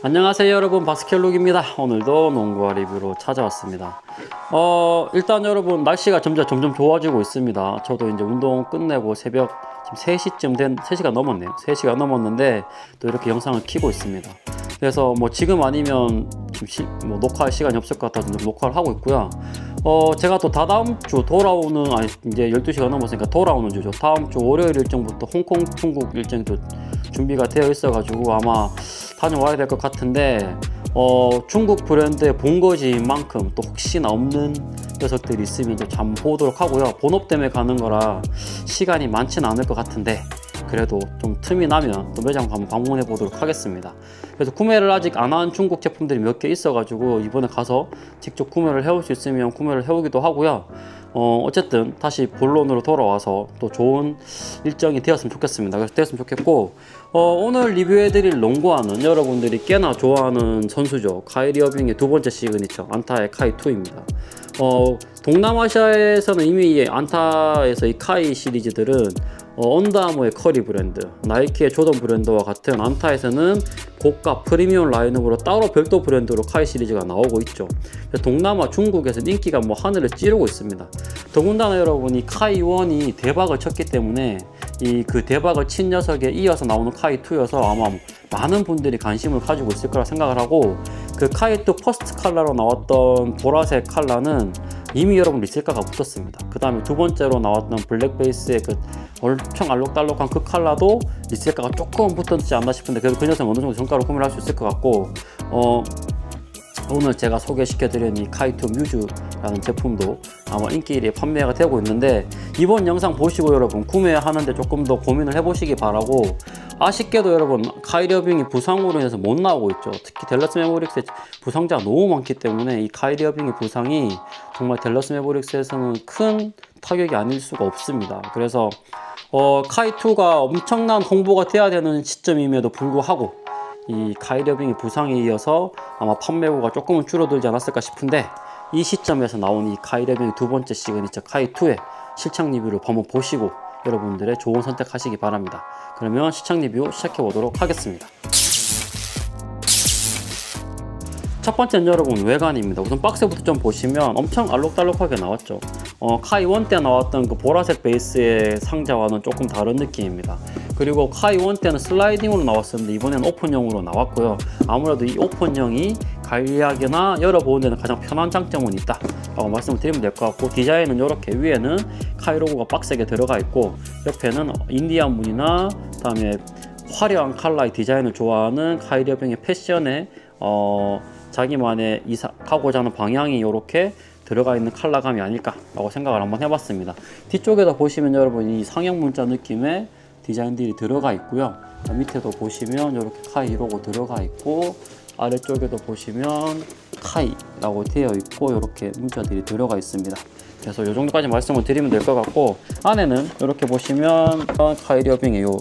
안녕하세요 여러분, 바스켓룩입니다. 오늘도 농구화 리뷰로 찾아왔습니다. 일단 여러분, 날씨가 점점 좋아지고 있습니다. 저도 이제 운동 끝내고 새벽 지금 3시가 넘었네요. 3시가 넘었는데 또 이렇게 영상을 켜고 있습니다. 그래서 뭐 지금 아니면 지금 녹화할 시간이 없을 것 같아서 녹화를 하고 있고요. 제가 또 다다음 주 돌아오는, 이제 12시가 넘었으니까 돌아오는 주죠. 다음 주 월요일 일정부터 홍콩, 중국 일정이 또 준비가 되어 있어가지고 아마 다녀와야 될 것 같은데, 중국 브랜드의 본거지인 만큼 또 혹시나 없는 녀석들이 있으면 좀 잘 보도록 하고요. 본업 때문에 가는 거라 시간이 많지는 않을 것 같은데, 그래도 좀 틈이 나면 또 매장 한번 방문해 보도록 하겠습니다. 그래서 구매를 아직 안 한 중국 제품들이 몇 개 있어 가지고 이번에 가서 직접 구매를 해올 수 있으면 구매를 해오기도 하고요. 어쨌든 다시 본론으로 돌아와서 또 좋은 일정이 되었으면 좋겠습니다. 그래서 되었으면 좋겠고, 오늘 리뷰해 드릴 농구화는 여러분들이 꽤나 좋아하는 선수죠. 카이리 어빙의 두 번째 시그니처 안타의 카이2입니다. 동남아시아에서는 이미 안타에서 이 카이 시리즈들은 언더아머의 커리 브랜드, 나이키의 조던 브랜드와 같은 안타에서는 고가 프리미엄 라인업으로 따로 별도 브랜드로 카이 시리즈가 나오고 있죠. 동남아 중국에서는 인기가 뭐 하늘을 찌르고 있습니다. 더군다나 여러분, 이 카이1이 대박을 쳤기 때문에 그 대박을 친 녀석에 이어서 나오는 카이2여서 아마 많은 분들이 관심을 가지고 있을 거라 생각을 하고, 그 카이2 퍼스트 컬러로 나왔던 보라색 컬러는 이미 여러분 리셀가가 붙었습니다. 그 다음에 두 번째로 나왔던 블랙 베이스의 그 엄청 알록달록한 그 컬러도 리셀가가 조금 붙었지 않나 싶은데, 그래도 그 녀석 어느 정도 정가로 구매를 할 수 있을 것 같고, 오늘 제가 소개시켜드린 이 카이2 뮤즈라는 제품도 아마 인기일에 판매가 되고 있는데, 이번 영상 보시고 여러분 구매하는데 조금 더 고민을 해보시기 바라고, 아쉽게도 여러분 카이리 어빙이 부상으로 인해서 못 나오고 있죠. 특히 댈러스 매버릭스의 부상자가 너무 많기 때문에 이 카이리 어빙의 부상이 정말 댈러스 매버릭스에서는 큰 타격이 아닐 수가 없습니다. 그래서 카이2가 엄청난 홍보가 돼야 되는 시점임에도 불구하고 이 카이리 어빙의 부상에 이어서 아마 판매고가 조금은 줄어들지 않았을까 싶은데, 이 시점에서 나온 이 카이리 어빙의 두 번째 시그니처 카이2의 실착 리뷰를 한번 보시고 여러분들의 좋은 선택하시기 바랍니다. 그러면 시착 리뷰 시작해 보도록 하겠습니다. 첫 번째는 여러분 외관입니다. 우선 박스부터 좀 보시면 엄청 알록달록하게 나왔죠. 카이1 때 나왔던 그 보라색 베이스의 상자와는 조금 다른 느낌입니다. 그리고 카이1 때는 슬라이딩으로 나왔었는데 이번에는 오픈형으로 나왔고요. 아무래도 이 오픈형이 관리하기나 열어보는 데는 가장 편한 장점은 있다 라고 말씀을 드리면 될 것 같고, 디자인은 이렇게 위에는 카이 로고가 빡세게 들어가 있고, 옆에는 인디안 무늬나 그다음에 화려한 컬러의 디자인을 좋아하는 카이리 어빙의 패션에 자기만의 가고자 하는 방향이 이렇게 들어가 있는 컬러감이 아닐까 라고 생각을 한번 해봤습니다. 뒤쪽에다 보시면 여러분 이 상형 문자 느낌의 디자인들이 들어가 있고요. 밑에도 보시면 이렇게 카이 로고 들어가 있고, 아래쪽에도 보시면 카이라고 되어 있고 이렇게 문자들이 들어가 있습니다. 그래서 이 정도까지 말씀을 드리면 될 것 같고, 안에는 이렇게 보시면 카이리 어빙의 요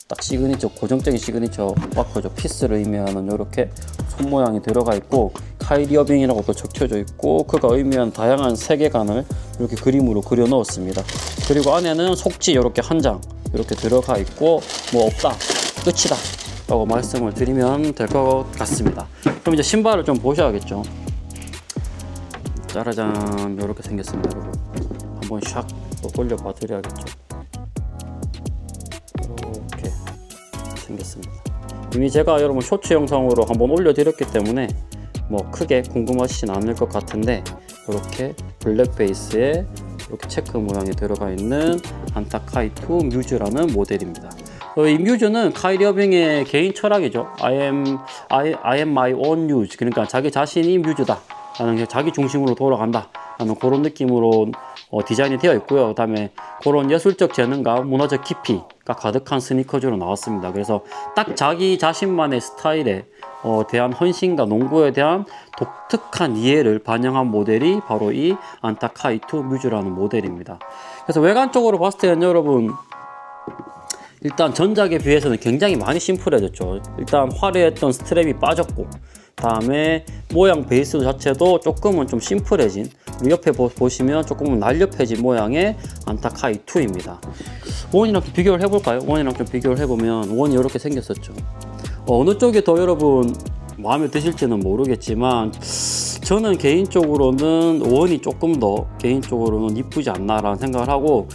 딱 시그니처, 고정적인 시그니처 마커죠. 피스를 의미하는 이렇게 손 모양이 들어가 있고, 카이리 어빙이라고 또 적혀져 있고, 그가 의미하는 다양한 세계관을 이렇게 그림으로 그려 넣었습니다. 그리고 안에는 속지 이렇게 한 장 이렇게 들어가 있고, 뭐 없다, 끝이다 라고 말씀을 드리면 될 것 같습니다. 그럼 이제 신발을 좀 보셔야겠죠. 짜라잔, 이렇게 생겼습니다. 여러분 한번 샥 또 돌려봐 드려야겠죠. 이렇게 생겼습니다. 이미 제가 여러분 쇼츠 영상으로 한번 올려드렸기 때문에 뭐 크게 궁금하시진 않을 것 같은데, 이렇게 블랙 베이스에 이렇게 체크 모양이 들어가 있는 안타 카이2 뮤즈라는 모델입니다. 이 뮤즈는 카이리 어빙의 개인 철학이죠. I am my own muse. 그러니까 자기 자신이 뮤즈다 라는, 자기 중심으로 돌아간다 라는 그런 느낌으로 디자인이 되어 있고요. 그 다음에 그런 예술적 재능과 문화적 깊이가 가득한 스니커즈로 나왔습니다. 그래서 딱 자기 자신만의 스타일에 대한 헌신과 농구에 대한 독특한 이해를 반영한 모델이 바로 이 안타 카이2 뮤즈라는 모델입니다. 그래서 외관적으로 봤을 때는 여러분 일단 전작에 비해서는 굉장히 많이 심플해졌죠. 일단 화려했던 스트랩이 빠졌고, 다음에 모양 베이스 자체도 조금은 좀 심플해진, 옆에 보시면 조금은 날렵해진 모양의 안타 카이2입니다. 원이랑 좀 비교를 해볼까요? 원이랑 좀 비교를 해보면 원이 이렇게 생겼었죠. 어느 쪽이 더 여러분 마음에 드실지는 모르겠지만 저는 개인적으로는 원이 조금 더 개인적으로는 이쁘지 않나라는 생각을 하고,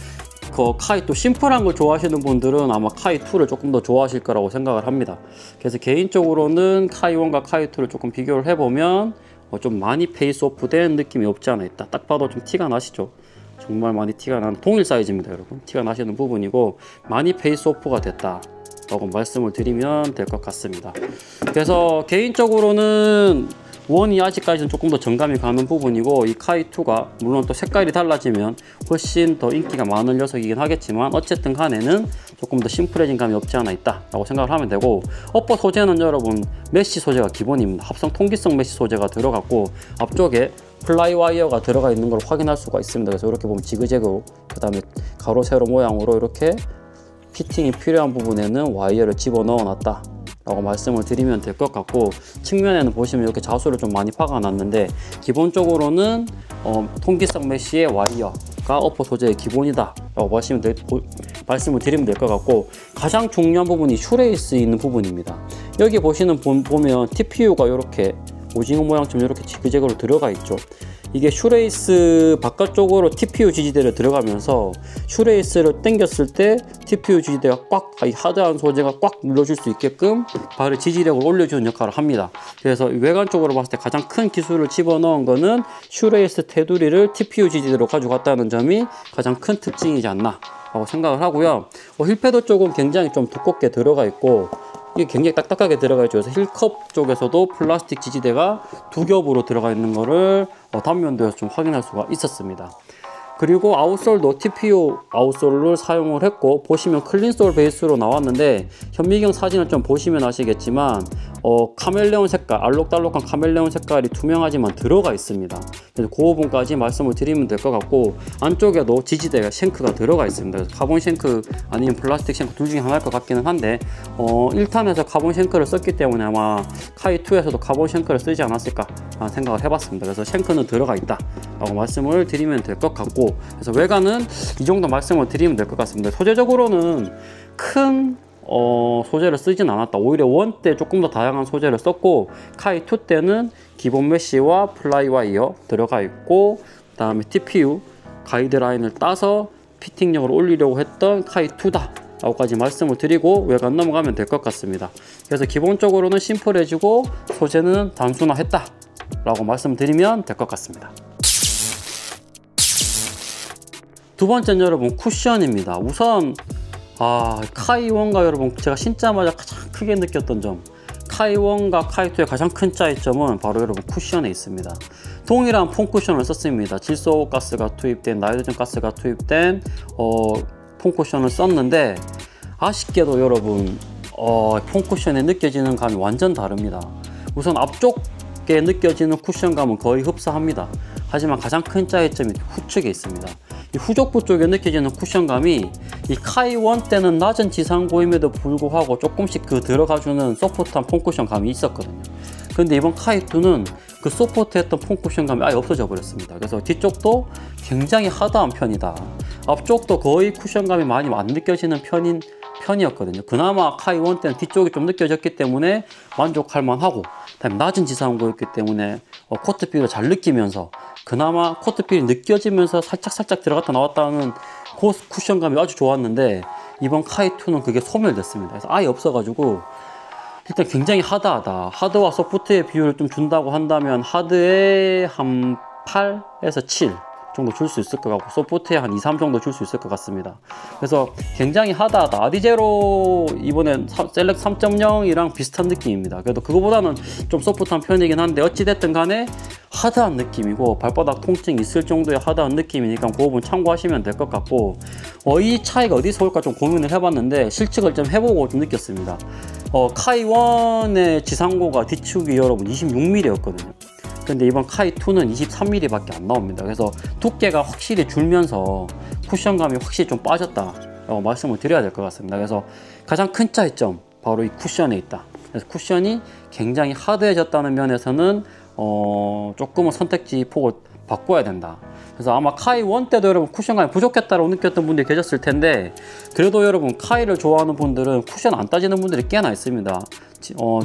그 카이2 심플한 걸 좋아하시는 분들은 아마 카이2를 조금 더 좋아하실 거라고 생각을 합니다. 그래서 개인적으로는 카이1과 카이2를 조금 비교를 해보면 좀 많이 페이스오프 된 느낌이 없지 않아 있다. 딱 봐도 좀 티가 나시죠? 정말 많이 티가 나는 동일 사이즈입니다, 여러분. 티가 나시는 부분이고 많이 페이스오프가 됐다 라고 말씀을 드리면 될 것 같습니다. 그래서 개인적으로는 원이 아직까지는 조금 더 정감이 가는 부분이고, 이 카이2가 물론 또 색깔이 달라지면 훨씬 더 인기가 많은 녀석이긴 하겠지만, 어쨌든 간에는 조금 더 심플해진 감이 없지 않아 있다 라고 생각을 하면 되고, 어퍼 소재는 여러분 메쉬 소재가 기본입니다. 합성 통기성 메쉬 소재가 들어갔고, 앞쪽에 플라이 와이어가 들어가 있는 걸 확인할 수가 있습니다. 그래서 이렇게 보면 지그재그, 그 다음에 가로 세로 모양으로 이렇게 피팅이 필요한 부분에는 와이어를 집어 넣어 놨다 라고 말씀을 드리면 될 것 같고, 측면에는 보시면 이렇게 자수를 좀 많이 박아놨는데, 기본적으로는 통기성 메쉬의 와이어가 어퍼 소재의 기본이다 라고 말씀을 드리면 될 것 같고, 가장 중요한 부분이 슈레이스 있는 부분입니다. 여기 보시는 보면 TPU가 이렇게 오징어 모양처럼 이렇게 지그재그로 들어가 있죠. 이게 슈레이스 바깥쪽으로 TPU 지지대를 들어가면서 슈레이스를 당겼을 때 TPU 지지대가 꽉, 이 하드한 소재가 꽉 눌러줄 수 있게끔 발의 지지력을 올려주는 역할을 합니다. 그래서 외관 쪽으로 봤을 때 가장 큰 기술을 집어넣은 거는 슈레이스 테두리를 TPU 지지대로 가져갔다는 점이 가장 큰 특징이지 않나 라고 생각을 하고요. 힐패드 쪽은 굉장히 좀 두껍게 들어가 있고, 이게 굉장히 딱딱하게 들어가 있죠. 그래서 힐컵 쪽에서도 플라스틱 지지대가 두 겹으로 들어가 있는 거를 단면도에서 좀 확인할 수가 있었습니다. 그리고 아웃솔도 TPU 아웃솔을 사용을 했고, 보시면 클린솔 베이스로 나왔는데, 현미경 사진을 좀 보시면 아시겠지만 카멜레온 색깔, 알록달록한 카멜레온 색깔이 투명하지만 들어가 있습니다. 그래서 그 부분까지 말씀을 드리면 될 것 같고, 안쪽에도 지지대가 쉔크가 들어가 있습니다. 그래서 카본 쉔크 아니면 플라스틱 쉔크 둘 중에 하나일 것 같기는 한데, 1탄에서 카본 쉔크를 썼기 때문에 아마 카이2에서도 카본 쉔크를 쓰지 않았을까 라는 생각을 해봤습니다. 그래서 쉔크는 들어가 있다 라고 말씀을 드리면 될 것 같고, 그래서 외관은 이 정도 말씀을 드리면 될 것 같습니다. 소재적으로는 큰 소재를 쓰진 않았다. 오히려 원 때 조금 더 다양한 소재를 썼고, 카이2 때는 기본 메쉬와 플라이 와이어 들어가 있고, 그 다음에 TPU 가이드라인을 따서 피팅력을 올리려고 했던 카이2다 라고까지 말씀을 드리고 외관 넘어가면 될 것 같습니다. 그래서 기본적으로는 심플해지고 소재는 단순화했다 라고 말씀드리면 될 것 같습니다. 두 번째는 여러분 쿠션입니다. 우선 카이1과 여러분 제가 신자마자 가장 크게 느꼈던 점, 카이1과 카이2의 가장 큰 차이점은 바로 여러분 쿠션에 있습니다. 동일한 폼 쿠션을 썼습니다. 질소 가스가 투입된, 나이트로젠 가스가 투입된 폼 쿠션을 썼는데, 아쉽게도 여러분 폼 쿠션에 느껴지는 감이 완전 다릅니다. 우선 앞쪽에 느껴지는 쿠션감은 거의 흡사합니다. 하지만 가장 큰 차이점이 후측에 있습니다. 이 후족부 쪽에 느껴지는 쿠션감이 이 카이1 때는 낮은 지상고임에도 불구하고 조금씩 들어가주는 소프트한 폼 쿠션감이 있었거든요. 근데 이번 카이2는 그 소프트했던 폼 쿠션감이 아예 없어져 버렸습니다. 그래서 뒤쪽도 굉장히 하드한 편이다. 앞쪽도 거의 쿠션감이 많이 안 느껴지는 편이었거든요. 그나마 카이1 때는 뒤쪽이 좀 느껴졌기 때문에 만족할 만하고, 그다음에 낮은 지상고였기 때문에 코트필을 잘 느끼면서 그나마 코트필이 느껴지면서 살짝 들어갔다 나왔다 하는 그 쿠션감이 아주 좋았는데, 이번 카이2는 그게 소멸됐습니다. 그래서 아예 없어가지고 일단 굉장히 하드하다. 하드와 소프트의 비율을 좀 준다고 한다면 하드에 한 8에서 7 정도 줄 수 있을 것 같고, 소프트에 한 2, 3 정도 줄 수 있을 것 같습니다. 그래서 굉장히 하드하다. 아디제로 이번엔 셀렉 3.0이랑 비슷한 느낌입니다. 그래도 그거보다는 좀 소프트한 편이긴 한데, 어찌됐든 간에 하드한 느낌이고 발바닥 통증이 있을 정도의 하드한 느낌이니까 그 부분 참고하시면 될 것 같고, 이 차이가 어디서 올까 좀 고민을 해봤는데 실측을 좀 해보고 좀 느꼈습니다. 카이1의 지상고가 뒤축이 여러분 26mm였거든요. 근데 이번 카이2는 23mm 밖에 안 나옵니다. 그래서 두께가 확실히 줄면서 쿠션감이 확실히 좀 빠졌다 라고 말씀을 드려야 될 것 같습니다. 그래서 가장 큰 차이점 바로 이 쿠션에 있다. 그래서 쿠션이 굉장히 하드해졌다는 면에서는 조금은 선택지 폭을 바꿔야 된다. 그래서 아마 카이1 때도 여러분 쿠션감이 부족했다고 느꼈던 분들이 계셨을 텐데, 그래도 여러분 카이를 좋아하는 분들은 쿠션 안 따지는 분들이 꽤나 있습니다.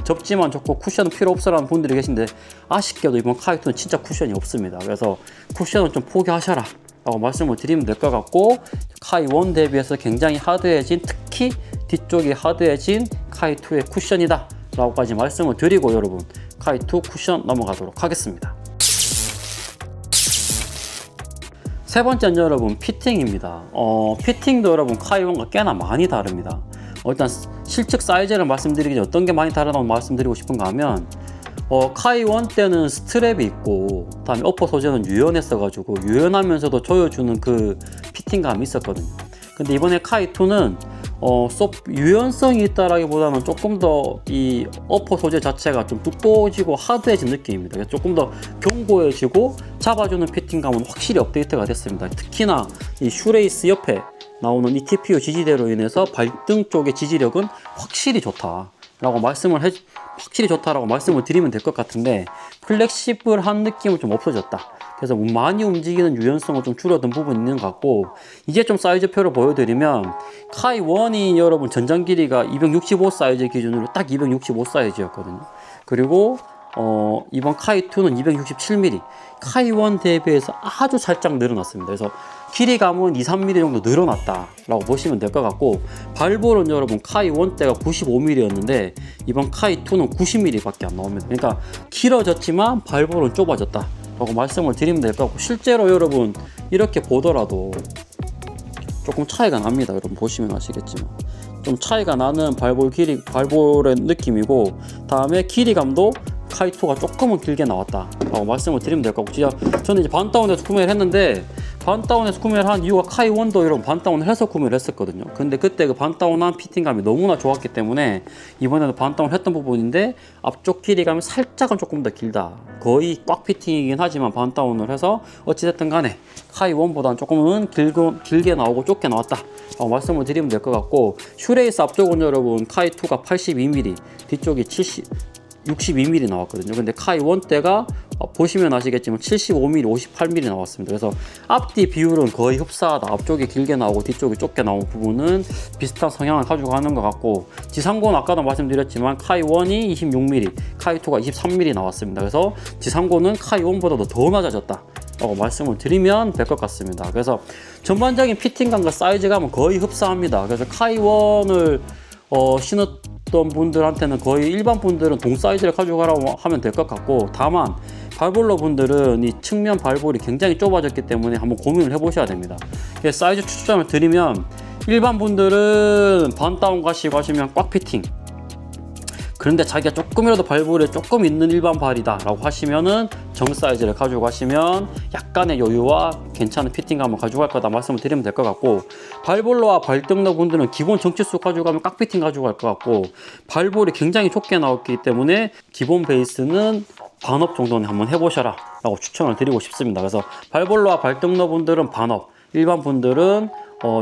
접지만 좋고 쿠션은 필요 없어라는 분들이 계신데 아쉽게도 이번 카이2는 진짜 쿠션이 없습니다. 그래서 쿠션은 좀 포기하셔라 라고 말씀을 드리면 될 것 같고, 카이1 대비해서 굉장히 하드해진, 특히 뒤쪽이 하드해진 카이2의 쿠션이다 라고까지 말씀을 드리고 여러분 카이2 쿠션 넘어가도록 하겠습니다. 세 번째는 여러분 피팅입니다. 피팅도 여러분 카이1과 꽤나 많이 다릅니다. 일단 실측 사이즈를 말씀드리기 전에 어떤 게 많이 다르다고 말씀드리고 싶은가 하면, 카이1 때는 스트랩이 있고 다음에 어퍼 소재는 유연했어 가지고 유연하면서도 조여주는 그 피팅감이 있었거든요. 근데 이번에 카이2는 유연성이 있다라기보다는 조금 더 이 어퍼 소재 자체가 좀 두꺼워지고 하드해진 느낌입니다. 그래서 조금 더 견고해지고 잡아주는 피팅감은 확실히 업데이트가 됐습니다. 특히나 이 슈레이스 옆에 나오는 이 TPU 지지대로 인해서 발등 쪽의 지지력은 확실히 좋다라고 말씀을 드리면 될 것 같은데, 플렉시블한 느낌은 좀 없어졌다. 그래서 많이 움직이는 유연성을 좀 줄어든 부분이 있는 것 같고, 이제 좀 사이즈표를 보여드리면 카이1이 여러분 전장 길이가 265 사이즈 기준으로 딱 265 사이즈였거든요. 그리고 이번 카이2는 267mm, 카이1 대비해서 아주 살짝 늘어났습니다. 그래서 길이감은 2~3mm 정도 늘어났다라고 보시면 될 것 같고, 발볼은 여러분 카이1 때가 95mm였는데 이번 카이2는 90mm 밖에 안 나옵니다. 그러니까 길어졌지만 발볼은 좁아졌다 라고 말씀을 드리면 될 것 같고, 실제로 여러분 이렇게 보더라도 조금 차이가 납니다. 여러분 보시면 아시겠지만 좀 차이가 나는 발볼의 느낌이고, 다음에 길이감도 카이2가 조금은 길게 나왔다 라고 말씀을 드리면 될 것 같고, 진짜 저는 이제 반다운에서 구매를 했는데, 반다운에서 구매를 한 이유가 카이1도 여러분 반다운을 해서 구매를 했었거든요. 근데 그때 그 반다운한 피팅감이 너무나 좋았기 때문에 이번에도 반다운을 했던 부분인데, 앞쪽 길이감이 살짝은 조금 더 길다, 거의 꽉 피팅이긴 하지만 반다운을 해서 어찌됐든 간에 카이1보다는 조금은 길게 나오고 좁게 나왔다 라고 말씀을 드리면 될 것 같고, 슈레이스 앞쪽은 여러분 카이2가 82mm, 뒤쪽이 62mm 나왔거든요. 근데 카이1 때가 보시면 아시겠지만 75mm, 58mm 나왔습니다. 그래서 앞뒤 비율은 거의 흡사하다. 앞쪽이 길게 나오고 뒤쪽이 좁게 나오는 부분은 비슷한 성향을 가지고 가는 것 같고, 지상고는 아까도 말씀드렸지만 카이1이 26mm, 카이2가 23mm 나왔습니다. 그래서 지상고는 카이1보다도 더 낮아졌다 라고 말씀을 드리면 될 것 같습니다. 그래서 전반적인 피팅감과 사이즈감은 거의 흡사합니다. 그래서 카이1을 신었던 분들한테는 거의 일반 분들은 동 사이즈를 가져가라고 하면 될 것 같고, 다만 발볼러 분들은 이 측면 발볼이 굉장히 좁아졌기 때문에 한번 고민을 해보셔야 됩니다. 사이즈 추천을 드리면, 일반 분들은 반다운 가시고 하시면 꽉 피팅, 그런데 자기가 조금이라도 발볼에 조금 있는 일반 발이다 라고 하시면은 정 사이즈를 가지고 가시면 약간의 여유와 괜찮은 피팅감을 가지고 갈 거다 말씀을 드리면 될 것 같고, 발볼러와 발등러 분들은 기본 정치수 가지고 가면 깍 피팅 가지고 갈 것 같고, 발볼이 굉장히 좁게 나왔기 때문에 기본 베이스는 반업 정도는 한번 해보셔라 라고 추천을 드리고 싶습니다. 그래서 발볼러와 발등러 분들은 반업, 일반 분들은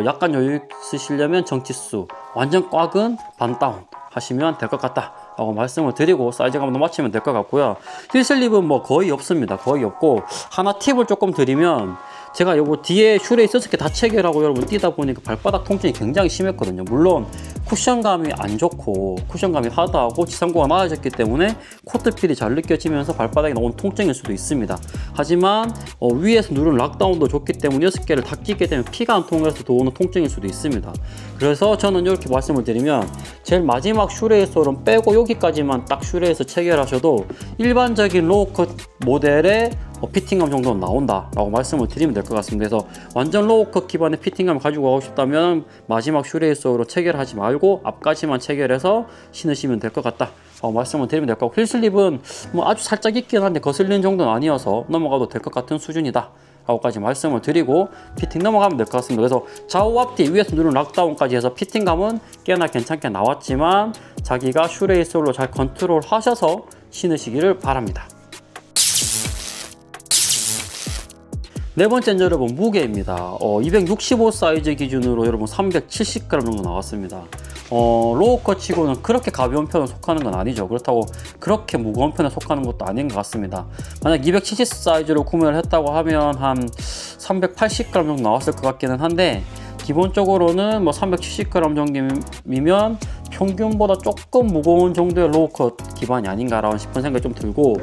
약간 여유 있으시려면 정치수, 완전 꽉은 반다운 하시면 될 것 같다 라고 말씀을 드리고 사이즈감도 맞추면 될 것 같고요. 힐슬립은 뭐 거의 없습니다. 거의 없고, 하나 팁을 조금 드리면, 제가 요거 뒤에 슈레이스 스키 다 체결하고 여러분 뛰다 보니까 발바닥 통증이 굉장히 심했거든요. 물론 쿠션감이 안 좋고 쿠션감이 하드하고 지상고가 낮아졌기 때문에 코트필이 잘 느껴지면서 발바닥에 나온 통증일 수도 있습니다. 하지만 위에서 누른 락다운도 좋기 때문에 6개를 다 끼게 되면 피가 안 통해서 도는 통증일 수도 있습니다. 그래서 저는 이렇게 말씀을 드리면, 제일 마지막 슈레이스는 빼고 여기까지만 딱 슈레이스 체결하셔도 일반적인 로우컷 모델의 피팅감 정도는 나온다 라고 말씀을 드리면 될 것 같습니다. 그래서 완전 로우컷 기반의 피팅감을 가지고 가고 싶다면 마지막 슈레이스로 체결하지 말고 앞까지만 체결해서 신으시면 될 것 같다 라고 말씀을 드리면 될 것 같고, 힐슬립은 뭐 아주 살짝 있긴 한데 거슬리는 정도는 아니어서 넘어가도 될 것 같은 수준이다 라고까지 말씀을 드리고 피팅 넘어가면 될 것 같습니다. 그래서 좌우 앞뒤 위에서 누른 락다운까지 해서 피팅감은 꽤나 괜찮게 나왔지만 자기가 슈레이스로 잘 컨트롤 하셔서 신으시기를 바랍니다. 네 번째는 여러분 무게입니다. 265 사이즈 기준으로 여러분 370g 정도 나왔습니다. 로우컷 치고는 그렇게 가벼운 편에 속하는 건 아니죠. 그렇다고 그렇게 무거운 편에 속하는 것도 아닌 것 같습니다. 만약 270 사이즈로 구매를 했다고 하면 한 380g 정도 나왔을 것 같기는 한데, 기본적으로는 뭐 370g 정도이면 평균보다 조금 무거운 정도의 로우컷 기반이 아닌가라는 싶은 생각이 좀 들고,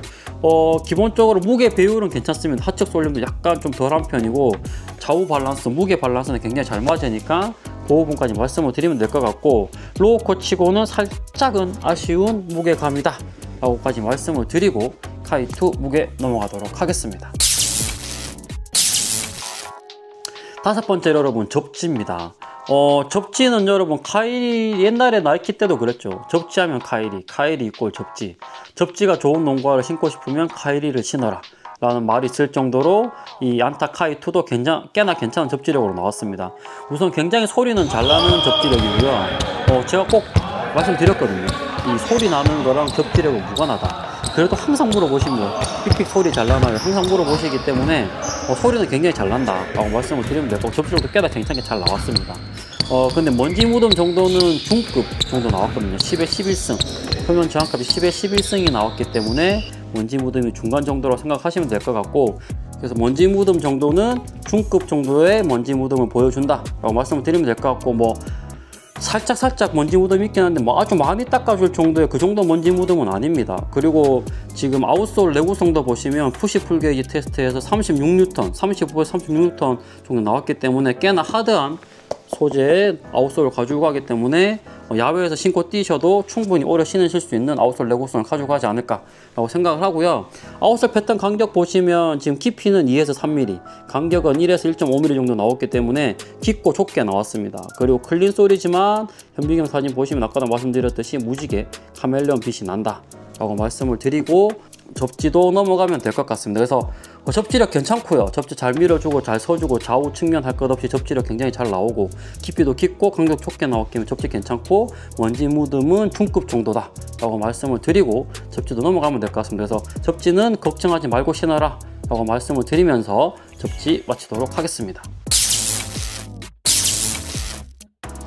기본적으로 무게 배율은 괜찮습니다. 하측 쏠림도 약간 좀 덜한 편이고, 좌우 밸런스, 무게 밸런스는 굉장히 잘 맞으니까 그 부분까지 말씀을 드리면 될 것 같고, 로우컷 치고는 살짝은 아쉬운 무게감이다 라고까지 말씀을 드리고 카이2 무게 넘어가도록 하겠습니다. 다섯 번째로 여러분, 접지입니다. 접지는 여러분, 카이리, 옛날에 나이키 때도 그랬죠. 접지하면 카이리 이꼴 접지. 접지가 좋은 농구화를 신고 싶으면 카이리를 신어라 라는 말이 있을 정도로 이 안타 카이2도 꽤나 괜찮은 접지력으로 나왔습니다. 우선 굉장히 소리는 잘 나는 접지력이고요. 제가 꼭 말씀드렸거든요. 이 소리 나는 거랑 접지력은 무관하다. 그래도 항상 물어보시면 삑삑 소리 잘 나나요? 항상 물어보시기 때문에 소리는 굉장히 잘 난다 라고 말씀을 드리면 되고, 접지력도 꽤나 괜찮게 잘 나왔습니다. 근데 먼지 묻음 정도는 중급 정도 나왔거든요. 10에 11승, 표면 저항값이 10에 11승이 나왔기 때문에 먼지 묻음이 중간 정도로 생각하시면 될 것 같고, 그래서 먼지 묻음 정도는 중급 정도의 먼지 묻음을 보여준다 라고 말씀을 드리면 될 것 같고, 뭐 살짝 먼지 묻음이 있긴 한데 뭐 아주 많이 닦아줄 정도의 그 정도 먼지 묻음은 아닙니다. 그리고 지금 아웃솔 내구성도 보시면 푸시 풀게이지 테스트에서 36N, 35에서 36N 정도 나왔기 때문에 꽤나 하드한 소재의 아웃솔을 가지고 가기 때문에 야외에서 신고 뛰셔도 충분히 오래 신으실 수 있는 아웃솔 내구성을 가지고 가지 않을까 라고 생각을 하고요. 아웃솔 패턴 간격 보시면 지금 깊이는 2에서 3mm, 간격은 1에서 1.5mm 정도 나왔기 때문에 깊고 좁게 나왔습니다. 그리고 클린 솔이지만 현비경 사진 보시면 아까도 말씀드렸듯이 무지개 카멜레온 빛이 난다 라고 말씀을 드리고, 접지도 넘어가면 될 것 같습니다. 그래서 접지력 괜찮고요. 접지 잘 밀어주고 잘 서주고 좌우 측면 할 것 없이 접지력 굉장히 잘 나오고, 깊이도 깊고 간격 좁게 나왔기 때문에 접지 괜찮고, 먼지 묻음은 중급 정도다 라고 말씀을 드리고 접지도 넘어가면 될 것 같습니다. 그래서 접지는 걱정하지 말고 신어라 라고 말씀을 드리면서 접지 마치도록 하겠습니다.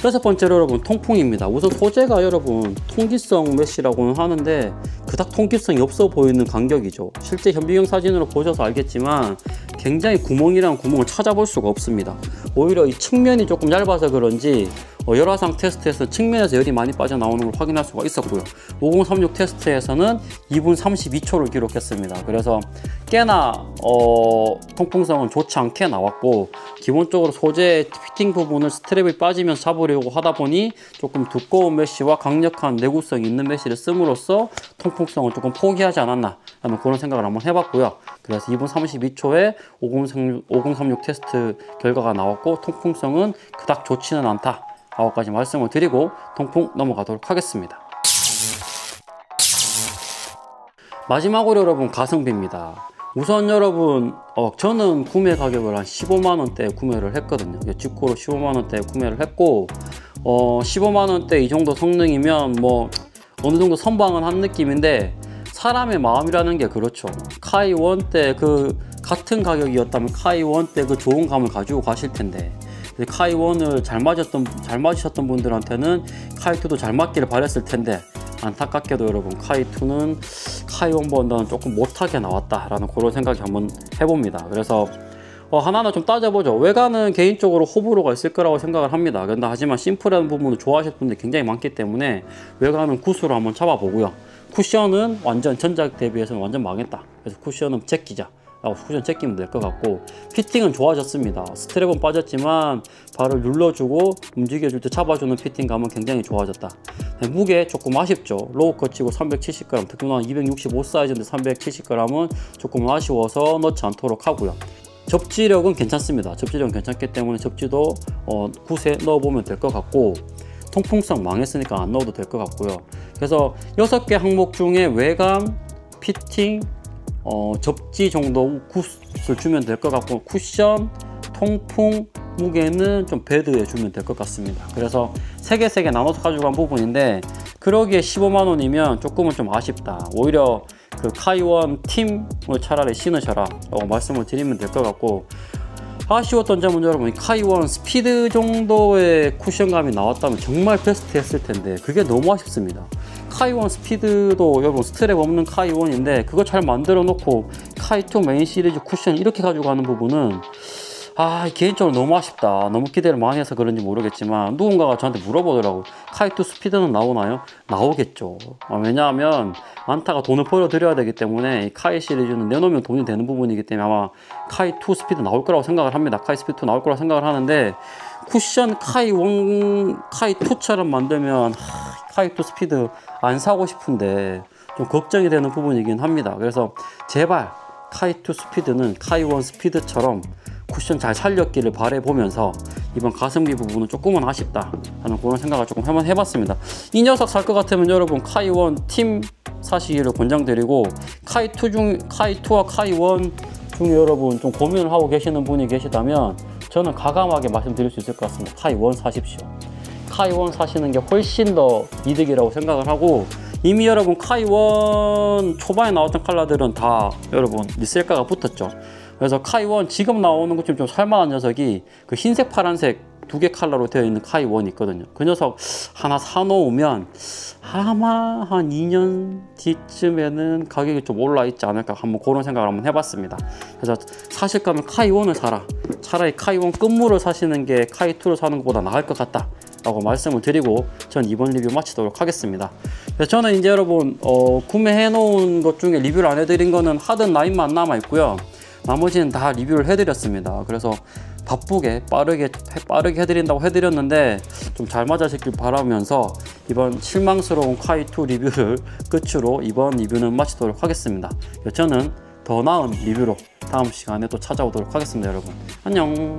여섯 번째로 여러분, 통풍입니다. 우선 소재가 여러분 통기성 메쉬라고는 하는데 그닥 통기성이 없어 보이는 간격이죠. 실제 현비경 사진으로 보셔서 알겠지만 굉장히 구멍이라는 구멍을 찾아볼 수가 없습니다. 오히려 이 측면이 조금 얇아서 그런지 열화상 테스트에서 측면에서 열이 많이 빠져나오는 걸 확인할 수가 있었고요. 5036 테스트에서는 2분 32초를 기록했습니다. 그래서 꽤나 통풍성은 좋지 않게 나왔고, 기본적으로 소재 피팅 부분을 스트랩이 빠지면서 잡으려고 하다 보니 조금 두꺼운 메쉬와 강력한 내구성이 있는 메쉬를 씀으로써 통풍성을 조금 포기하지 않았나 라는 그런 생각을 한번 해봤고요. 그래서 2분 32초에 5036 테스트 결과가 나왔고, 통풍성은 그닥 좋지는 않다 라고까지 말씀을 드리고 통풍 넘어가도록 하겠습니다. 마지막으로 여러분, 가성비입니다. 우선 여러분, 저는 구매 가격을 한 15만원대에 구매를 했거든요. 직구로 15만원대에 구매를 했고, 15만원대 이 정도 성능이면 뭐 어느 정도 선방은 한 느낌인데, 사람의 마음이라는 게 그렇죠. 카이1 때 그 같은 가격이었다면 카이1 때 그 좋은 감을 가지고 가실 텐데, 카이1을 잘 맞으셨던 분들한테는 카이2도 잘 맞기를 바랬을 텐데, 안타깝게도 여러분 카이2는 카이1보다는 조금 못하게 나왔다라는 그런 생각이 한번 해봅니다. 그래서 하나하나 좀 따져보죠. 외관은 개인적으로 호불호가 있을 거라고 생각을 합니다. 근데 하지만 심플한 부분을 좋아하실 분들이 굉장히 많기 때문에 외관은 굿으로 한번 잡아보고요. 쿠션은 완전 전작 대비해서는 완전 망했다. 그래서 쿠션은 제끼자 라고 쿠션 제끼면 될 것 같고, 피팅은 좋아졌습니다. 스트랩은 빠졌지만 발을 눌러주고 움직여줄 때 잡아주는 피팅감은 굉장히 좋아졌다. 무게 조금 아쉽죠. 로우컷 치고 370g, 특히나 265 사이즈인데 370g은 조금 아쉬워서 넣지 않도록 하고요. 접지력은 괜찮습니다. 접지력은 괜찮기 때문에 접지도 굿에 넣어보면 될 것 같고, 통풍성 망했으니까 안 넣어도 될 것 같고요. 그래서 6개 항목 중에 외관, 피팅, 접지 정도 굿을 주면 될 것 같고, 쿠션, 통풍, 무게는 좀 배드해 주면 될 것 같습니다. 그래서 3개 나눠서 가져간 부분인데, 그러기에 15만원이면 조금은 좀 아쉽다. 오히려 그 카이1 팀을 차라리 신으셔라 라고 말씀을 드리면 될 것 같고, 아쉬웠던 점은 여러분, 카이1 스피드 정도의 쿠션감이 나왔다면 정말 베스트 했을 텐데 그게 너무 아쉽습니다. 카이1 스피드도 여러분 스트랩 없는 카이1인데 그거 잘 만들어 놓고 카이2 메인 시리즈 쿠션 이렇게 가지고 가는 부분은 개인적으로 너무 아쉽다. 너무 기대를 많이 해서 그런지 모르겠지만 누군가가 저한테 물어보더라고. 카이2 스피드는 나오나요? 나오겠죠. 왜냐하면 안타가 돈을 벌어들여야 되기 때문에 이 카이 시리즈는 내놓으면 돈이 되는 부분이기 때문에 아마 카이2 스피드 나올 거라고 생각을 합니다. 카이 스피드 2 나올 거라고 생각을 하는데 쿠션 카이1, 카이2처럼 만들면 카이2 스피드 안 사고 싶은데 좀 걱정이 되는 부분이긴 합니다. 그래서 제발 카이2 스피드는 카이1 스피드처럼 쿠션 잘 살렸기를 바라보면서 이번 가슴기 부분은 조금은 아쉽다 하는 그런 생각을 조금 한번 해봤습니다. 이 녀석 살 것 같으면 여러분 카이1 팀 사시기를 권장드리고 카이2와 카이1 중에 여러분 좀 고민을 하고 계시는 분이 계시다면 저는 과감하게 말씀드릴 수 있을 것 같습니다. 카이1 사십시오. 카이1 사시는 게 훨씬 더 이득이라고 생각을 하고 이미 여러분 카이1 초반에 나왔던 컬러들은 다 여러분 리셀가가 붙었죠. 그래서 카이1 지금 나오는 것 중에 좀 살만한 녀석이 그 흰색 파란색 두 개 컬러로 되어 있는 카이1이 있거든요. 그 녀석 하나 사놓으면 아마 한 2년 뒤쯤에는 가격이 좀 올라 있지 않을까 한번 그런 생각을 한번 해봤습니다. 그래서 사실 거면 카이1을 사라. 차라리 카이1 끝물을 사시는 게 카이2를 사는 것보다 나을 것 같다 라고 말씀을 드리고 전 이번 리뷰 마치도록 하겠습니다. 그래서 저는 이제 여러분 구매해 놓은 것 중에 리뷰를 안 해드린 거는 하든 라인만 남아 있고요. 나머지는 다 리뷰를 해드렸습니다. 그래서 바쁘게 빠르게 해드린다고 해드렸는데 좀 잘 맞아주길 바라면서 이번 실망스러운 카이2 리뷰를 끝으로 이번 리뷰는 마치도록 하겠습니다. 저는 더 나은 리뷰로 다음 시간에 또 찾아오도록 하겠습니다. 여러분 안녕.